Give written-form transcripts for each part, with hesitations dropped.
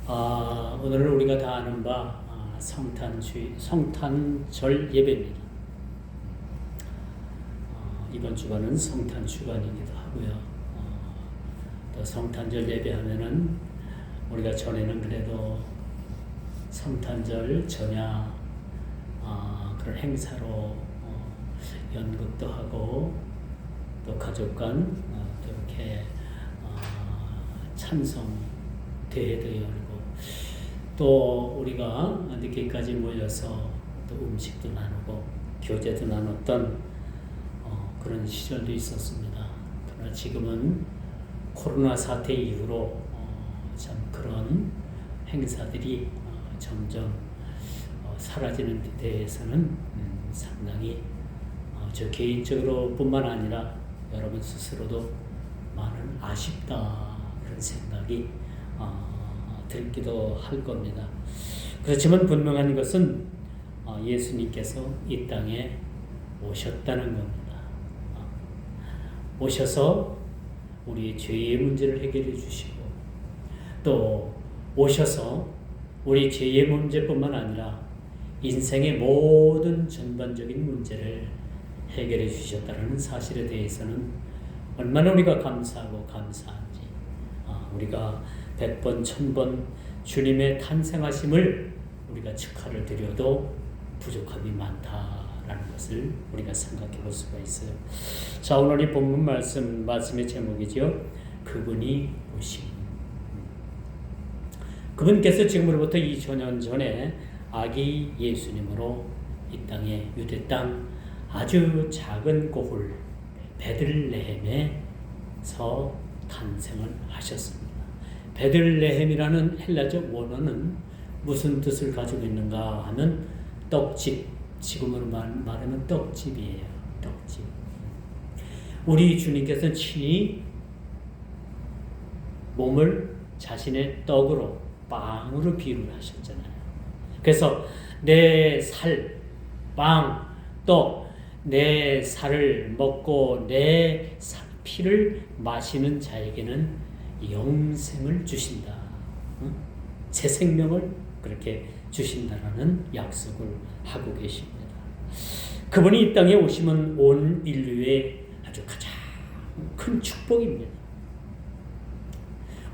오늘은 우리가 다 아는 바 성탄절 예배입니다. 이번 주간은 성탄 주간이기도 하고요. 또 성탄절 예배하면은 우리가 전에는 그래도 성탄절 전야 그런 행사로 연극도 하고 또 가족 간 이렇게 찬송 대회도 열고 또 우리가 늦게까지 모여서 또 음식도 나누고 교제도 나눴던 그런 시절도 있었습니다. 그러나 지금은 코로나 사태 이후로 참 그런 행사들이 점점 사라지는 데 대해서는 상당히 저 개인적으로 뿐만 아니라 여러분 스스로도 많은 아쉽다 그런 생각이 들기도 할 겁니다. 그렇지만 분명한 것은 예수님께서 이 땅에 오셨다는 겁니다. 오셔서 우리의 죄의 문제를 해결해 주시고 또 오셔서 우리 죄의 문제뿐만 아니라 인생의 모든 전반적인 문제를 해결해 주셨다는 사실에 대해서는 얼마나 우리가 감사하고 감사한지 우리가 100번, 1000번 주님의 탄생하심을 우리가 축하를 드려도 부족함이 많다라는 것을 우리가 생각해 볼 수가 있어요. 자, 오늘 이 본문 말씀의 제목이죠. 그분이 오심. 그분께서 지금으로부터 2000년 전에 아기 예수님으로 이 땅에 유대 땅 아주 작은 고을 베들레헴에서 탄생을 하셨습니다. 베들레헴이라는 헬라적 원어는 무슨 뜻을 가지고 있는가 하면 떡집, 지금으로 말하면 떡집이에요. 떡집. 우리 주님께서는 친히 몸을 자신의 떡으로, 빵으로 비유를 하셨잖아요. 그래서 내 살, 빵, 떡, 내 살을 먹고 내 피를 마시는 자에게는 영생을 주신다. 새 생명을 그렇게 주신다라는 약속을 하고 계십니다. 그분이 이 땅에 오시면 온 인류의 아주 가장 큰 축복입니다.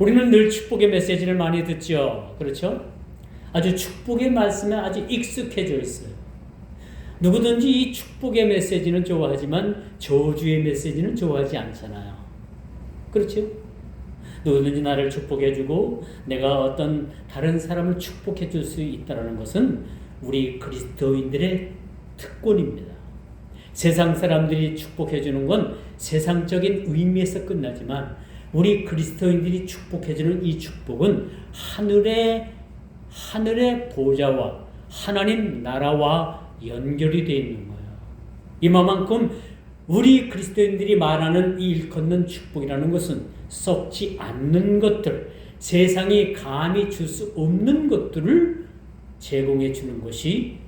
우리는 늘 축복의 메시지를 많이 듣죠. 그렇죠? 아주 축복의 말씀에 아주 익숙해져 있어요. 누구든지 이 축복의 메시지는 좋아하지만 저주의 메시지는 좋아하지 않잖아요. 그렇죠? 누구든지 나를 축복해주고 내가 어떤 다른 사람을 축복해줄 수 있다는 것은 우리 그리스도인들의 특권입니다. 세상 사람들이 축복해주는 건 세상적인 의미에서 끝나지만 우리 그리스도인들이 축복해주는 이 축복은 하늘의 보좌와 하나님 나라와 연결이 되어 있는 거예요. 이만큼 우리 그리스도인들이 말하는 이 일컫는 축복이라는 것은 썩지 않는 것들, 세상이 감히 줄 수 없는 것들을 제공해 주는 것이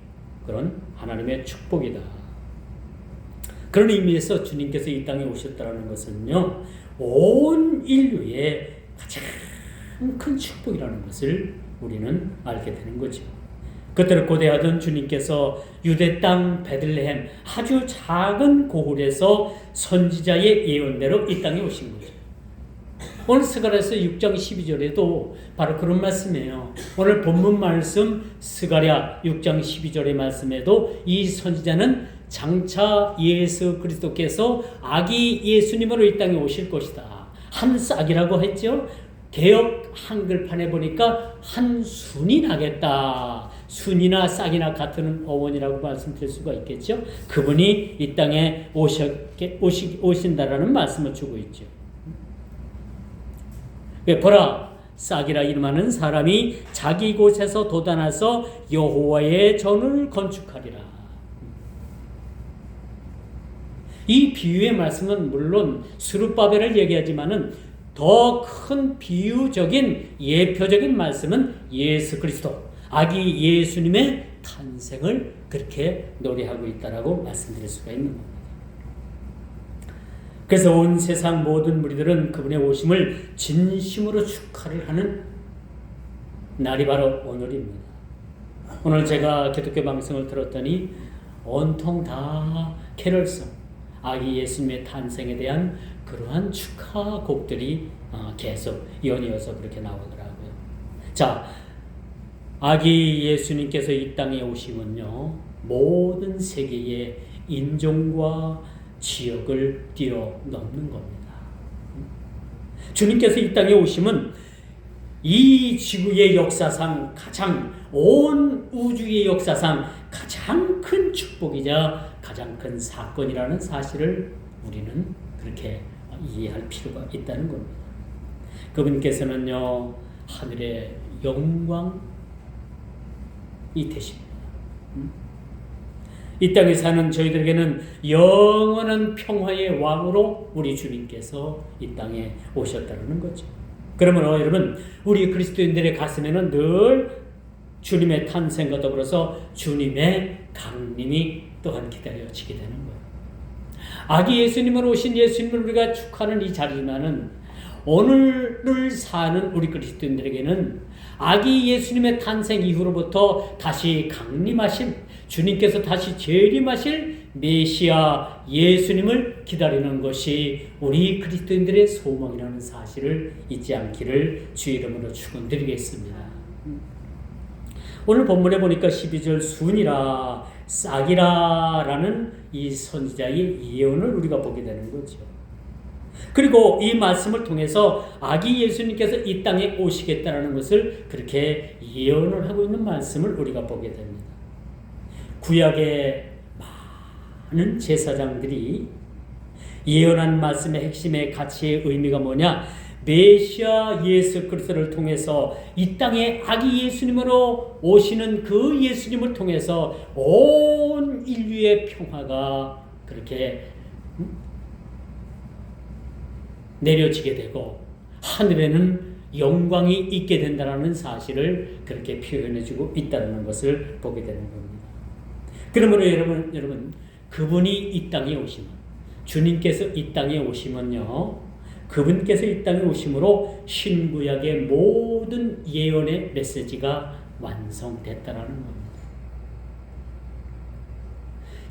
그런 하나님의 축복이다. 그런 의미에서 주님께서 이 땅에 오셨다는 것은요, 온 인류의 가장 큰 축복이라는 것을 우리는 알게 되는 거죠. 그때를 고대하던 주님께서 유대 땅 베들레헴 아주 작은 고을에서 선지자의 예언대로 이 땅에 오신 거죠. 오늘 스가랴서 6장 12절에도 바로 그런 말씀이에요. 오늘 본문 말씀 스가랴 6장 12절의 말씀에도 이 선지자는 장차 예수 그리스도께서 아기 예수님으로 이 땅에 오실 것이다. 한 싹이라고 했죠. 개역 한글판에 보니까 한 순이 나겠다. 순이나 싹이나 같은 어원이라고 말씀드릴 수가 있겠죠. 그분이 이 땅에 오신다라는 말씀을 주고 있죠. 보라, 싹이라 이름하는 사람이 자기 곳에서 돋아나서 여호와의 전을 건축하리라. 이 비유의 말씀은 물론 스룹바벨을 얘기하지만은 더 큰 비유적인 예표적인 말씀은 예수 그리스도, 아기 예수님의 탄생을 그렇게 노래하고 있다라고 말씀드릴 수가 있는 겁니다. 그래서 온 세상 모든 무리들은 그분의 오심을 진심으로 축하를 하는 날이 바로 오늘입니다. 오늘 제가 기독교 방송을 들었더니 온통 다 캐럴송, 아기 예수님의 탄생에 대한 그러한 축하 곡들이 계속 연이어서 그렇게 나오더라고요. 자, 아기 예수님께서 이 땅에 오심은요, 모든 세계의 인종과 지역을 뛰어넘는 겁니다. 주님께서 이 땅에 오심은 이 지구의 역사상 온 우주의 역사상 가장 큰 축복이자 가장 큰 사건이라는 사실을 우리는 그렇게 이해할 필요가 있다는 겁니다. 그분께서는요, 하늘의 영광이 되십니다. 이 땅에 사는 저희들에게는 영원한 평화의 왕으로 우리 주님께서 이 땅에 오셨다는 거죠. 그러므로 여러분, 우리 그리스도인들의 가슴에는 늘 주님의 탄생과 더불어서 주님의 강림이 또한 기다려지게 되는 거예요. 아기 예수님으로 오신 예수님을 우리가 축하하는 이 자리지만은 오늘을 사는 우리 그리스도인들에게는 아기 예수님의 탄생 이후로부터 다시 강림하신 주님께서 다시 재림하실 메시아 예수님을 기다리는 것이 우리 그리스도인들의 소망이라는 사실을 잊지 않기를 주의 이름으로 축원드리겠습니다. 오늘 본문에 보니까 12절 순이라 싹이라라는 이 선지자의 예언을 우리가 보게 되는 거죠. 그리고 이 말씀을 통해서 아기 예수님께서 이 땅에 오시겠다는 것을 그렇게 예언을 하고 있는 말씀을 우리가 보게 됩니다. 구약의 많은 제사장들이 예언한 말씀의 핵심의 가치의 의미가 뭐냐? 메시아 예수 그리스도를 통해서 이 땅에 아기 예수님으로 오시는 그 예수님을 통해서 온 인류의 평화가 그렇게 내려지게 되고 하늘에는 영광이 있게 된다는 사실을 그렇게 표현해주고 있다는 것을 보게 되는 겁니다. 그러므로 여러분 그분이 이 땅에 오시면 주님께서 이 땅에 오시면요, 그분께서 이 땅에 오심으로 신구약의 모든 예언의 메시지가 완성됐다라는 겁니다.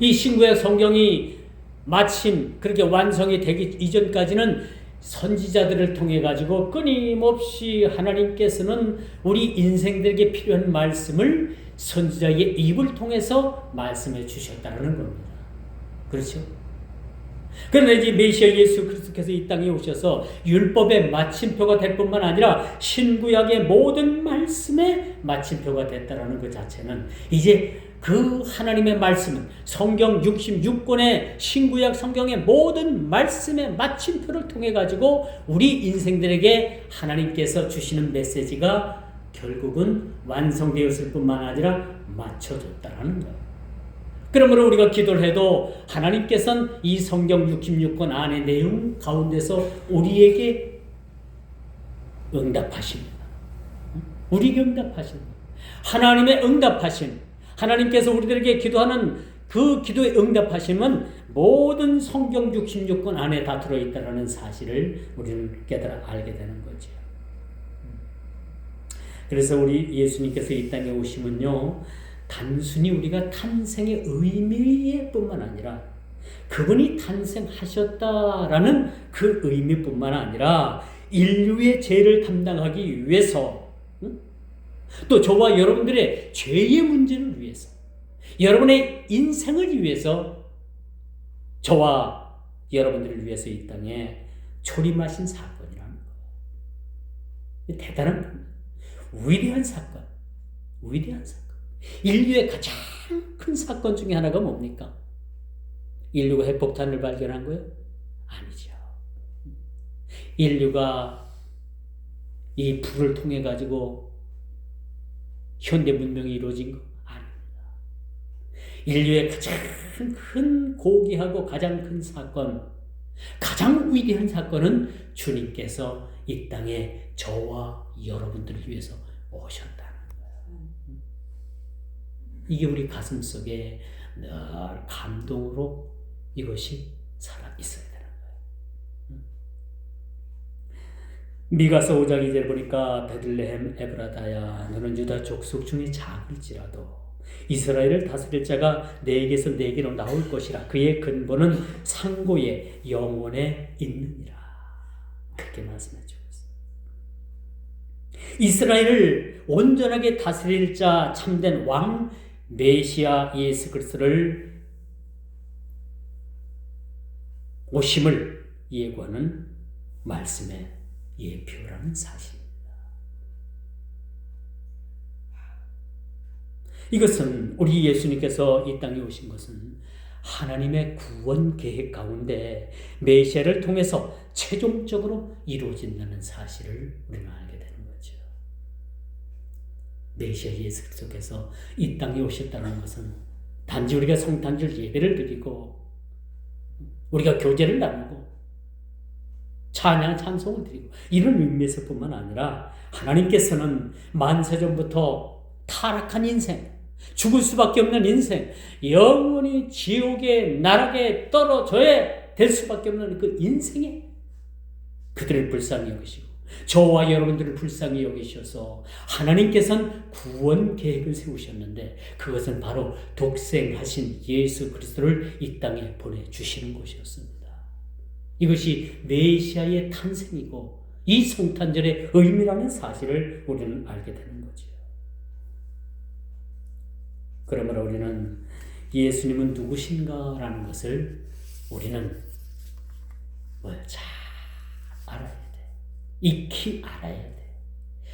이 신구약 성경이 마침 그렇게 완성이 되기 이전까지는 선지자들을 통해 가지고 끊임없이 하나님께서는 우리 인생들에게 필요한 말씀을 선지자의 입을 통해서 말씀해 주셨다는 겁니다. 그렇죠? 그러나 이제 메시아 예수 그리스도께서 이 땅에 오셔서 율법의 마침표가 될 뿐만 아니라 신구약의 모든 말씀의 마침표가 됐다는 그 자체는 이제 그 하나님의 말씀은 성경 66권의 신구약 성경의 모든 말씀의 마침표를 통해 가지고 우리 인생들에게 하나님께서 주시는 메시지가 결국은 완성되었을 뿐만 아니라 맞춰졌다는 거예요. 그러므로 우리가 기도를 해도 하나님께서는 이 성경 66권 안의 내용 가운데서 우리에게 응답하십니다. 우리에게 응답하십니다. 하나님의 응답하심, 하나님께서 우리들에게 기도하는 그 기도의 응답하심은 모든 성경 66권 안에 다 들어있다는 사실을 우리는 깨달아 알게 되는 거죠. 그래서 우리 예수님께서 이 땅에 오시면요, 단순히 우리가 탄생의 의미 뿐만 아니라 그분이 탄생하셨다라는 그 의미뿐만 아니라 인류의 죄를 담당하기 위해서, 또 저와 여러분들의 죄의 문제를 위해서, 여러분의 인생을 위해서, 저와 여러분들을 위해서 이 땅에 초림하신 사건이라는 거예요. 대단한 겁니다. 위대한 사건, 위대한 사건. 인류의 가장 큰 사건 중에 하나가 뭡니까? 인류가 핵폭탄을 발견한 거예요? 아니죠. 인류가 이 불을 통해 가지고 현대 문명이 이루어진 거 아닙니다. 인류의 가장 큰 고귀하고 가장 큰 사건, 가장 위대한 사건은 주님께서 이 땅에 저와 여러분들을 위해서 오셨다는 거예요. 이게 우리 가슴 속에 늘 감동으로 이것이 살아 있어야 되는 거예요. 미가서 5장 2절 보니까 베들레헴 에브라다야 너는 유다 족속 중에 작을지라도 이스라엘을 다스릴 자가 내게서 내게로 나올 것이라. 그의 근본은 상고의 영원에 있느니라. 그렇게 말씀해 주고 있습니다. 이스라엘을 온전하게 다스릴 자 참된 왕 메시아 예수 그리스도를 오심을 예고하는 말씀의 예표라는 사실입니다. 이것은 우리 예수님께서 이 땅에 오신 것은 하나님의 구원 계획 가운데 메시아를 통해서 최종적으로 이루어진다는 사실을 우리는 알게 되는 거죠. 메시아 예수 그리스도께서 이 땅에 오셨다는 것은 단지 우리가 성탄절 예배를 드리고 우리가 교제를 나누고 찬양 찬송을 드리고 이런 의미에서뿐만 아니라 하나님께서는 만세전부터 타락한 인생, 죽을 수밖에 없는 인생, 영원히 지옥의 나락에 떨어져야 될 수밖에 없는 그 인생에 그들을 불쌍히 여기시고 저와 여러분들을 불쌍히 여기셔서 하나님께서는 구원 계획을 세우셨는데 그것은 바로 독생하신 예수 그리스도를 이 땅에 보내주시는 것이었습니다. 이것이 메시아의 탄생이고 이 성탄절의 의미라는 사실을 우리는 알게 되는 거죠. 그러므로 우리는 예수님은 누구신가라는 것을 우리는 잘 알아야 돼. 익히 알아야 돼.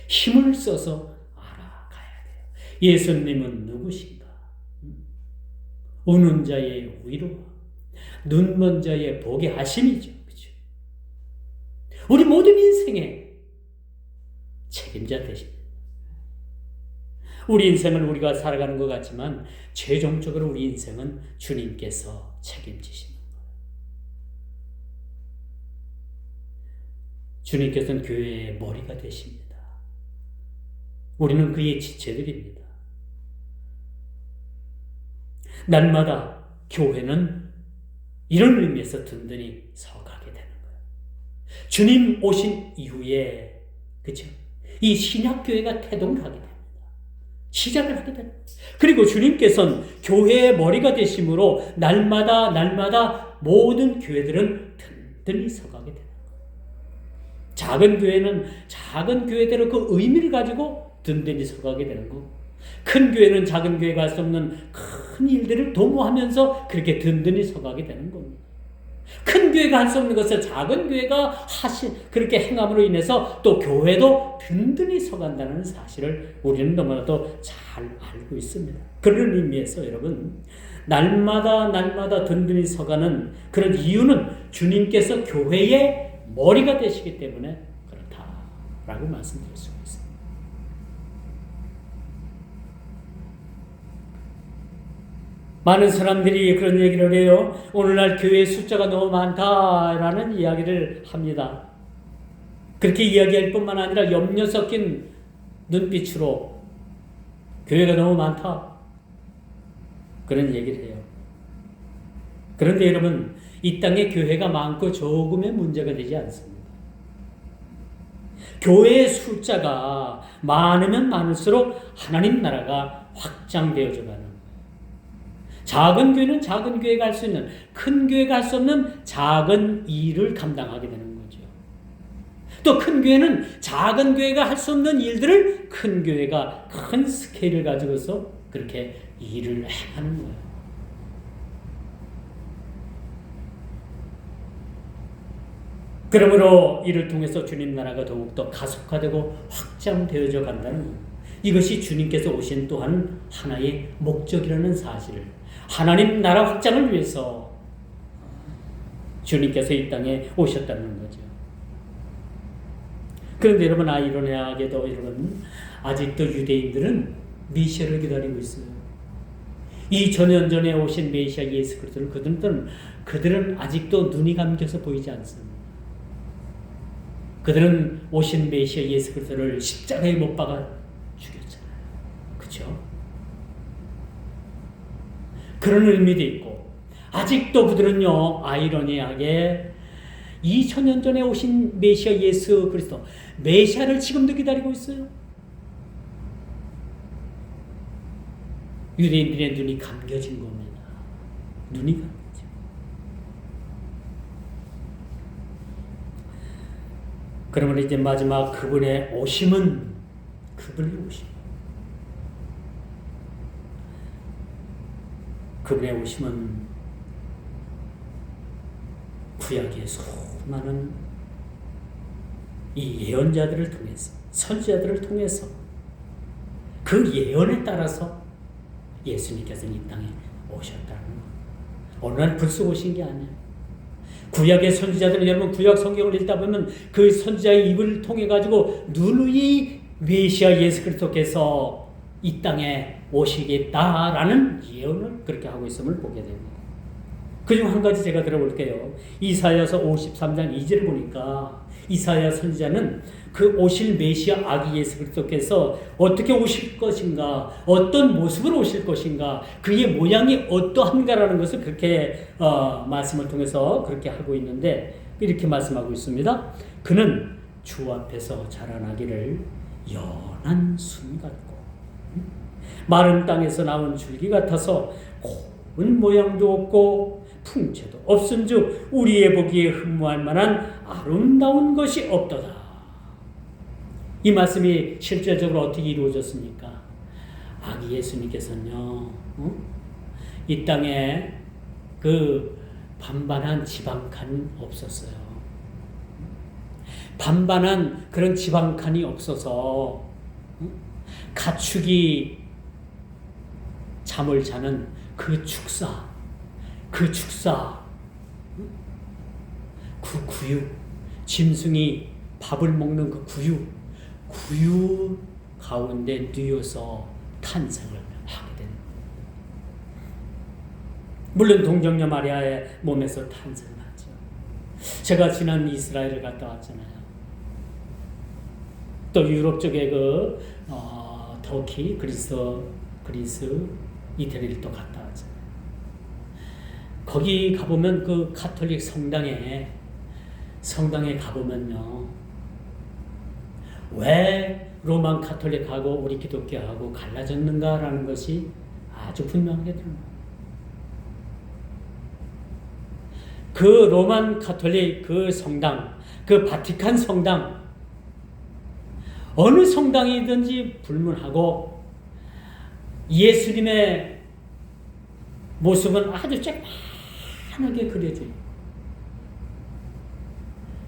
힘을 써서 알아가야 돼요. 예수님은 누구신가? 우는 자의 위로와 눈먼 자의 보게 하심이죠. 그렇죠? 우리 모든 인생의 책임자 되십니다. 우리 인생을 우리가 살아가는 것 같지만 최종적으로 우리 인생은 주님께서 책임지시는 거예요. 주님께서는 교회의 머리가 되십니다. 우리는 그의 지체들입니다. 날마다 교회는 이런 의미에서 든든히 서가게 되는 거예요. 주님 오신 이후에 그렇죠? 이 신약교회가 태동을 하게 됩니다. 시작을 하게 됩니다. 그리고 주님께서는 교회의 머리가 되심으로 날마다 모든 교회들은 든든히 서가게 됩니다. 작은 교회는 작은 교회대로 그 의미를 가지고 든든히 서가게 되는 거고 큰 교회는 작은 교회가 할 수 없는 큰 일들을 도모하면서 그렇게 든든히 서가게 되는 겁니다. 큰 교회가 할 수 없는 것을 작은 교회가 그렇게 행함으로 인해서 또 교회도 든든히 서간다는 사실을 우리는 너무나도 잘 알고 있습니다. 그런 의미에서 여러분 날마다 든든히 서가는 그런 이유는 주님께서 교회의 머리가 되시기 때문에 그렇다라고 말씀드릴 수가 있습니다. 많은 사람들이 그런 얘기를 해요. 오늘날 교회의 숫자가 너무 많다라는 이야기를 합니다. 그렇게 이야기할 뿐만 아니라 염려 섞인 눈빛으로 교회가 너무 많다 그런 얘기를 해요. 그런데 여러분 이 땅에 교회가 많고 적음의 문제가 되지 않습니다. 교회의 숫자가 많으면 많을수록 하나님 나라가 확장되어져 가는 거예요. 작은 교회는 작은 교회가 할 수 있는 큰 교회가 할 수 없는 작은 일을 감당하게 되는 거죠. 또 큰 교회는 작은 교회가 할 수 없는 일들을 큰 교회가 큰 스케일을 가지고서 그렇게 일을 행하는 거예요. 그러므로 이를 통해서 주님 나라가 더욱더 가속화되고 확장되어져 간다는 겁니다. 이것이 주님께서 오신 또한 하나의 목적이라는 사실을 하나님 나라 확장을 위해서 주님께서 이 땅에 오셨다는 거죠. 그런데 여러분 아이러니하게도 여러분 아직도 유대인들은 메시아를 기다리고 있어요. 2000년 전에 오신 메시아 예수 그리스도를 그들은 아직도 눈이 감겨서 보이지 않습니다. 그들은 오신 메시아 예수 그리스도를 십자가에 못 박아 죽였잖아요. 그렇죠? 그런 의미도 있고 아직도 그들은요 아이러니하게 2000년 전에 오신 메시아 예수 그리스도, 메시아를 지금도 기다리고 있어요. 유대인들의 눈이 감겨진 겁니다. 눈이 감겨져. 그러면 이제 마지막 그분의 오심은, 그분의 오심은 구약의 수많은 이 예언자들을 통해서, 선지자들을 통해서 그 예언에 따라서 예수님께서는 이 땅에 오셨다는 거예요. 어느 날 불쑥 오신 게 아니에요. 구약의 선지자들은, 여러분 구약 성경을 읽다 보면 그 선지자의 입을 통해 가지고 누누이 메시아 예수 그리스도께서 이 땅에 오시겠다라는 예언을 그렇게 하고 있음을 보게 됩니다. 그중 한 가지 제가 들어볼게요. 이사야서 53장 2절을 보니까 이사야 선지자는 그 오실 메시아 아기 예수 그리스도께서 어떻게 오실 것인가, 어떤 모습으로 오실 것인가, 그의 모양이 어떠한가라는 것을 그렇게 말씀을 통해서 그렇게 하고 있는데, 이렇게 말씀하고 있습니다. 그는 주 앞에서 자라나기를 연한 순 같고 마른 땅에서 나온 줄기 같아서 고운 모양도 없고 풍채도 없은즉 우리의 보기에 흠모할 만한 아름다운 것이 없도다. 이 말씀이 실질적으로 어떻게 이루어졌습니까? 아기 예수님께서는요, 이 땅에 그 반반한 지방칸이 없었어요. 반반한 그런 지방칸이 없어서 가축이 잠을 자는 그 축사, 그 구유, 짐승이 밥을 먹는 그 구유 가운데 뉘어서 탄생을 하게 됩니다. 물론 동정녀 마리아의 몸에서 탄생하죠. 제가 지난 이스라엘을 갔다 왔잖아요. 또 유럽 쪽에 터키, 그리스, 이태리를 또 갔다 왔잖아요. 거기 가보면 그 가톨릭 성당에 가보면요, 왜 로만 가톨릭하고 우리 기독교하고 갈라졌는가라는 것이 아주 분명하게 드러납니다. 그 로만 가톨릭 그 성당, 그 바티칸 성당, 어느 성당이든지 불문하고 예수님의 모습은 아주 조그만하게 그려져요.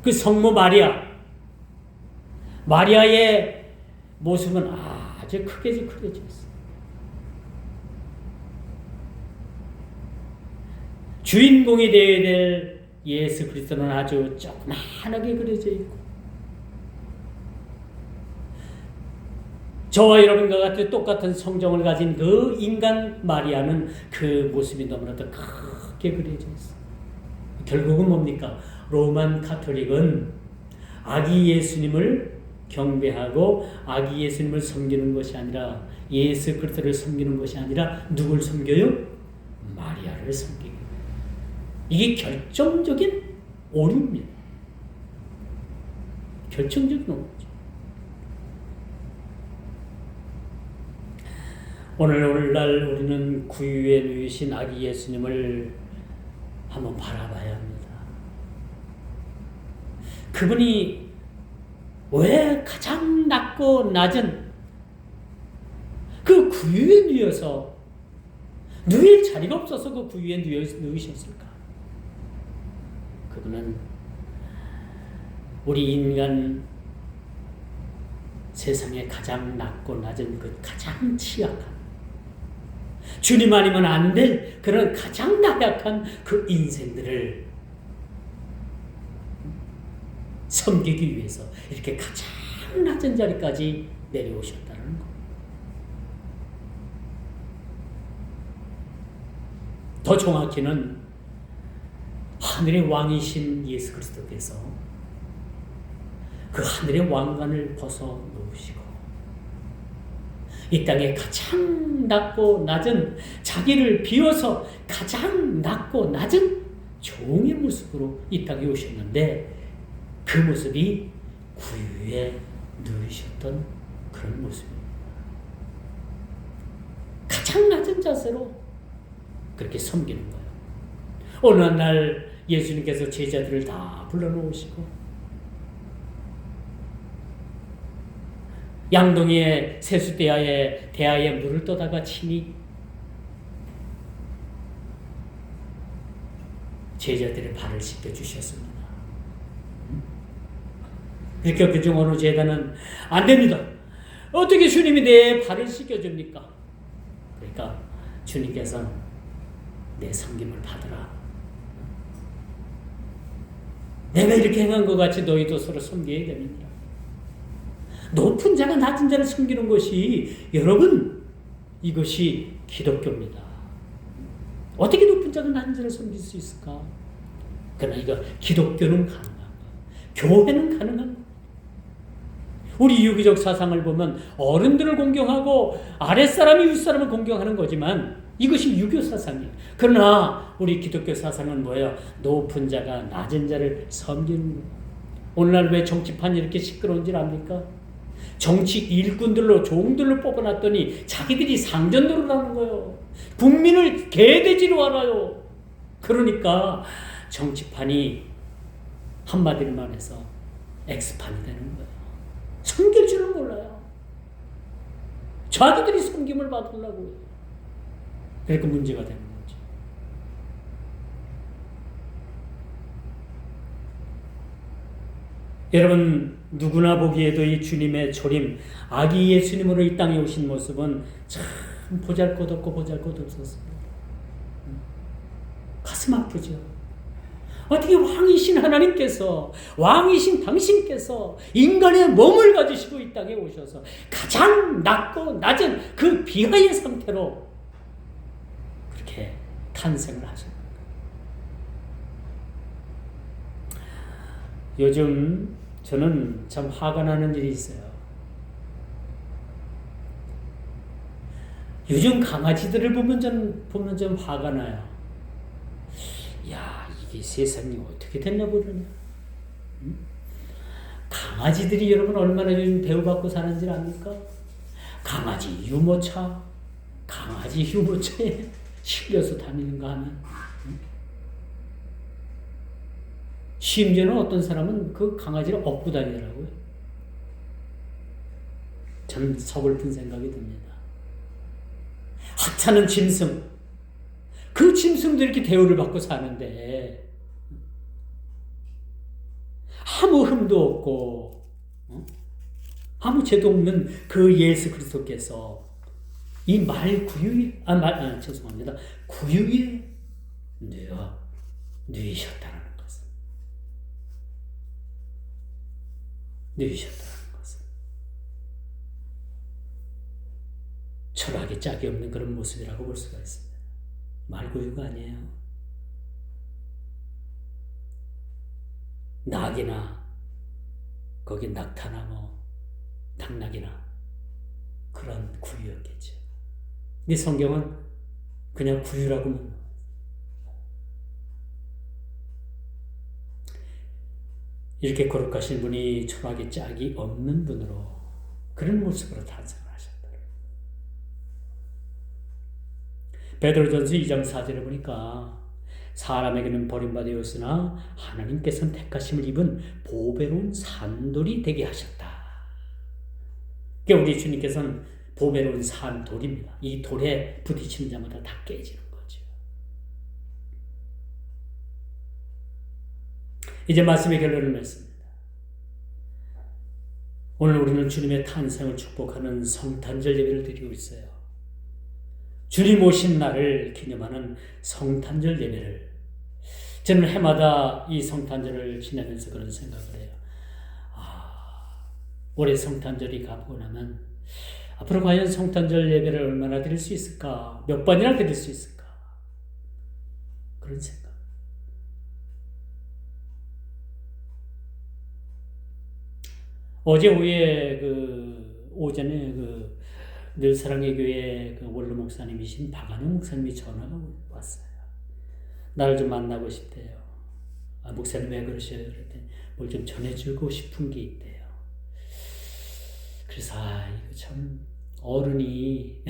그 성모 마리아의 모습은 아주 크게 그려져 있어요. 주인공이 되어야 될 예수 그리스도는 아주 조그만하게 그려져 있고, 저와 여러분과 같은 똑같은 성정을 가진 그 인간 마리아는 그 모습이 너무나도 크게 그려져 있어요. 결국은 뭡니까? 로만 가톨릭은 아기 예수님을 경배하고 아기 예수님을 섬기는 것이 아니라, 예수 그리스도를 섬기는 것이 아니라 누굴 섬겨요? 마리아를 섬기게 돼요. 이게 결정적인 오류입니다. 결정적인 오류죠. 오늘날 우리는 구유에 누이신 아기 예수님을 한번 바라봐야 합니다. 그분이 왜 가장 낮고 낮은 그 구유에 누워서, 누일 자리가 없어서 그 구유에 누우셨을까? 그분은 우리 인간 세상에 가장 낮고 낮은 그 가장 취약한, 주님 아니면 안 될 그런 가장 나약한 그 인생들을 섬기기 위해서 이렇게 가장 낮은 자리까지 내려오셨다는 것. 더 정확히는 하늘의 왕이신 예수 그리스도께서 그 하늘의 왕관을 벗어 놓으시고 이 땅에 가장 낮고 낮은, 자기를 비워서 가장 낮고 낮은 종의 모습으로 이 땅에 오셨는데 그 모습이 구유에 누이셨던 그런 모습입니다. 가장 낮은 자세로 그렇게 섬기는 거예요. 어느 날 예수님께서 제자들을 다 불러놓으시고 양동이의 대야에 물을 떠다가 치니 제자들의 발을 씻겨주셨습니다. 그러니까 그중 어느 제자는 안 됩니다. 어떻게 주님이 내 발을 씻겨줍니까? 그러니까 주님께서는 내 섬김을 받으라. 내가 이렇게 행한 것 같이 너희도 서로 섬겨야 됩니다. 높은 자가 낮은 자를 섬기는 것이 여러분 이것이 기독교입니다. 어떻게 높은 자가 낮은 자를 섬길 수 있을까? 그러나 이거 기독교는 가능한 거예요. 교회는 가능한 거예요. 우리 유기적 사상을 보면 어른들을 공경하고 아랫사람이 윗사람을 공경하는 거지만 이것이 유교 사상이에요. 그러나 우리 기독교 사상은 뭐예요? 높은 자가 낮은 자를 섬기는 거예요. 오늘날 왜 정치판이 이렇게 시끄러운 줄 압니까? 정치 일꾼들로 종들로 뽑아놨더니 자기들이 상전노릇 하는 거예요. 국민을 개돼지로 알아요. 그러니까 정치판이 한마디로 말해서 X판이 되는 거예요. 섬길 줄은 몰라요. 자기들이 섬김을 받으려고. 그러니까 문제가 되는 거죠. 여러분 누구나 보기에도 이 주님의 초림, 아기 예수님으로 이 땅에 오신 모습은 참 보잘것없고 보잘것없었습니다. 가슴 아프죠. 어떻게 왕이신 하나님께서, 왕이신 당신께서 인간의 몸을 가지시고 이 땅에 오셔서 가장 낮고 낮은 그 비하의 상태로 그렇게 탄생을 하셨습니다. 요즘 저는 참 화가 나는 일이 있어요. 요즘 강아지들을 보면 좀 화가 나요. 야, 이게 세상이 어떻게 됐나 보려냐. 강아지들이 여러분 얼마나 요즘 대우받고 사는지 압니까? 강아지 유모차에 실려서 다니는가 하면. 심지어는 어떤 사람은 그 강아지를 업고 다니더라고요. 전 서글픈 생각이 듭니다. 하찮은 짐승, 그 짐승도 이렇게 대우를 받고 사는데 아무 흠도 없고 아무 죄도 없는 그 예수 그리스도께서 이 말 구유에 죄송합니다. 구유에 누이셨다는 것을 철학의 짝이 없는 그런 모습이라고 볼 수가 있습니다. 말구유가 아니에요. 낙이나 거기 낙타나 당나귀나 그런 구유였겠죠. 이 성경은 그냥 구유라고만. 이렇게 거룩하신 분이 철학의 짝이 없는 분으로 그런 모습으로 탄생을 하셨다. 베드로전서 2장 4절에 보니까 사람에게는 버림받았으나 하나님께서는 택하심을 입은 보배로운 산돌이 되게 하셨다. 그러니까 우리 주님께서는 보배로운 산돌입니다. 이 돌에 부딪히는 자마다 다 깨지는 거죠. 이제 말씀의 결론을 맺습니다. 오늘 우리는 주님의 탄생을 축복하는 성탄절 예배를 드리고 있어요. 주님 오신 날을 기념하는 성탄절 예배를, 저는 해마다 이 성탄절을 지내면서 그런 생각을 해요. 올해 성탄절이 가고 나면 앞으로 과연 성탄절 예배를 얼마나 드릴 수 있을까? 몇 번이나 드릴 수 있을까? 그런 생각. 어제 오전에 늘사랑의 교회 원로 목사님이신 박한웅 목사님이 전화가 왔어요. 나를 좀 만나고 싶대요. 목사님 왜 그러셔요? 그랬더니 뭘 좀 전해주고 싶은 게 있대요. 그래서 이거 참 어른이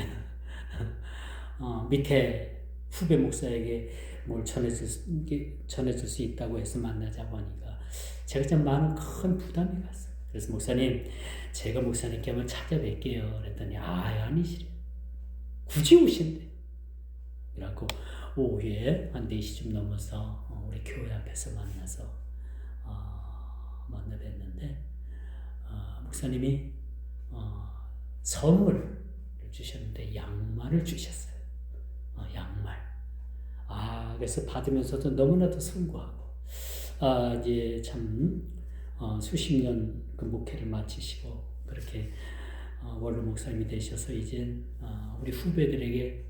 밑에 후배 목사에게 뭘 전해줄 수 있다고 해서 만나자고 하니까 제가 좀 많은 큰 부담이 갔어요. 그래서 목사님, 제가 목사님께 한번 찾아뵐게요. 그랬더니 아니시래. 굳이 오신대. 그래갖고 오후에 한 4시쯤 넘어서 우리 교회 앞에서 만나서 만나 뵀는데 목사님이 선물을 주셨는데 양말을 주셨어요. 양말. 그래서 받으면서도 너무나도 순고하고 이제 참 수십 년 그 목회를 마치시고 그렇게 원로 목사님이 되셔서 이젠 우리 후배들에게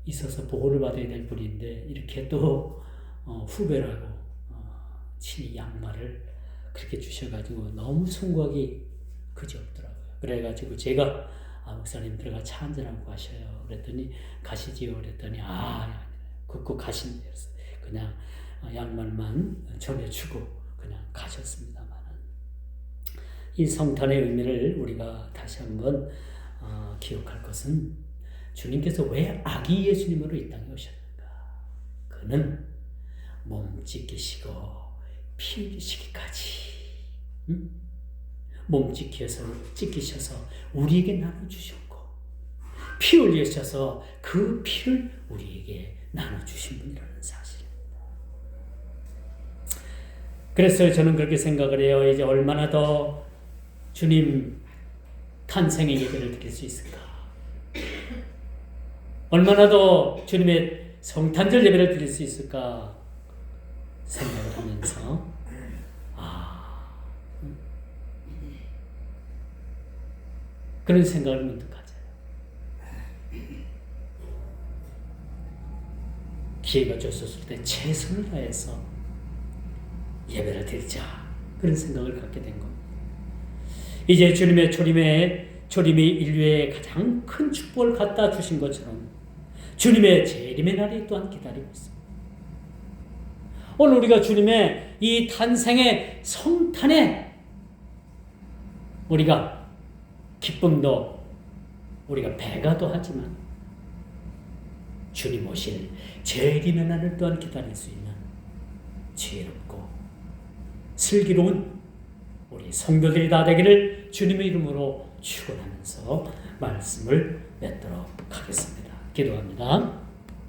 있어서 보호를 받아야 될 분인데 이렇게 또 후배라고 친히 양말을 그렇게 주셔가지고 너무 순고하기 그지없더라고요. 그래가지고 제가 목사님 들어가 차 한잔하고 가셔요. 그랬더니 가시지요. 그랬더니 굽고 가신대요. 그냥 양말만 전해주고 그냥 가셨습니다만 이 성탄의 의미를 우리가 다시 한번 기억할 것은 주님께서 왜 아기 예수님으로 이 땅에 오셨는가? 그는 몸 찢기시고 피 흘리시기까지 몸 찢기셔서 우리에게 나눠주셨고 피 흘리셔서 그 피를 우리에게 나눠주신 분이라는 사실입니다. 그래서 저는 그렇게 생각을 해요. 이제 얼마나 더 주님 탄생의 예배를 드릴 수 있을까? 얼마나 더 주님의 성탄절 예배를 드릴 수 있을까 생각을 하면서 그런 생각을 문득 가져요. 기회가 줬었을 때 최선을 다해서 예배를 드리자 그런 생각을 갖게 된 겁니다. 이제 주님의 초림이 인류에 가장 큰 축복을 갖다 주신 것처럼 주님의 재림의 날이 또한 기다리고 있습니다. 오늘 우리가 주님의 이 탄생의 성탄에 우리가 기쁨도 우리가 배가도 하지만 주님 오실 재림의 날을 또한 기다릴 수 있는 지혜롭고 슬기로운 우리 성도들이 다 되기를 주님의 이름으로 축원하면서 말씀을 맺도록 하겠습니다. 기도합니다.